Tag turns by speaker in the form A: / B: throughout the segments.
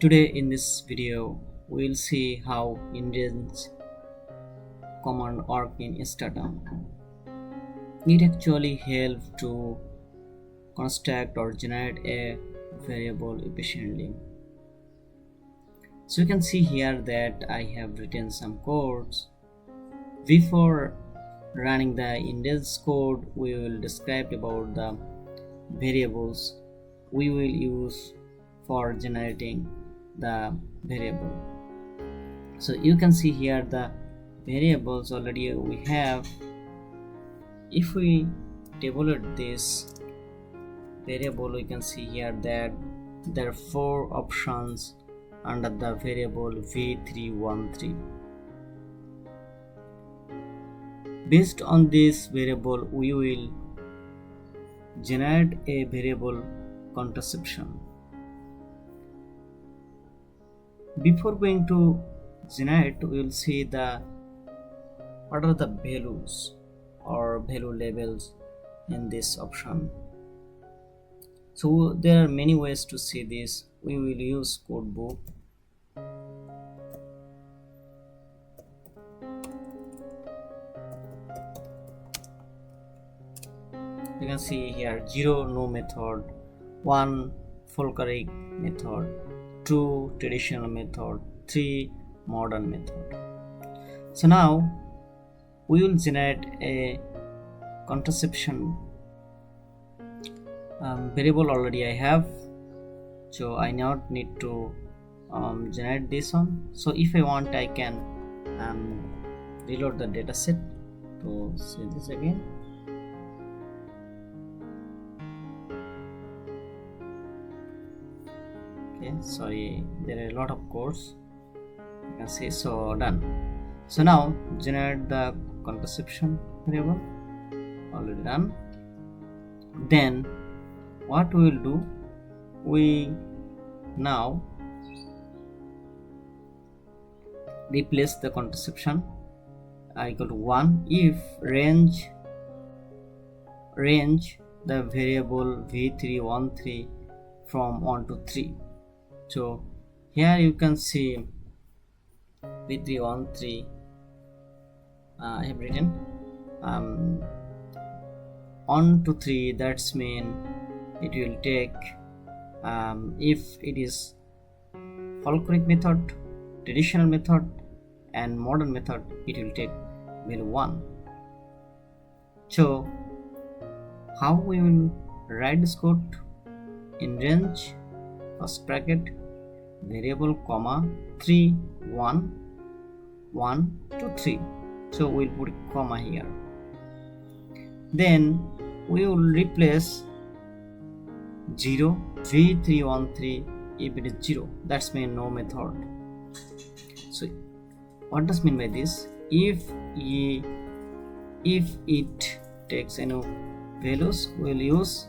A: Today in this video we'll see how InRange command work in Stata. It actually helps to construct or generate a variable efficiently. So you can see here that I have written some codes. Before running the InRange code, we will describe about the variables we will use for generating the variable. So you can see here the variables already we have. If we tabulate this variable, we can see here that there are 4 options under the variable v313. Based on this variable, we will generate a variable contraception. Before going to generate, we will see what are the values or value labels in this option. So there are many ways to see this. We will use codebook. You can see here 0 no method, 1 folkloric method, 2 traditional method, 3 modern method. So now we will generate a contraception variable. Already I have, so I not need to generate this one. So if I want, I can reload the dataset to see this again. Okay, sorry, there are a lot of codes. You can see. So done. So now generate the contraception variable. Already done. Then what we will do, we now replace the contraception equal to 1 if range the variable v313 from 1 to 3. So here you can see v313 I have written 1 to 3. That's mean it will take if it is folkloric method, traditional method and modern method, it will take value 1. So how we will write this code? InRange first bracket variable comma 3 1 1 to 3. So we'll put a comma here. Then we will replace 0 v313 if it is 0. That's mean no method. So what does mean by this? If it takes any values, we'll use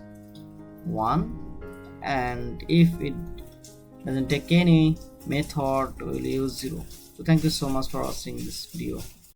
A: 1, and if it doesn't take any method, we'll use 0. So thank you so much for watching this video.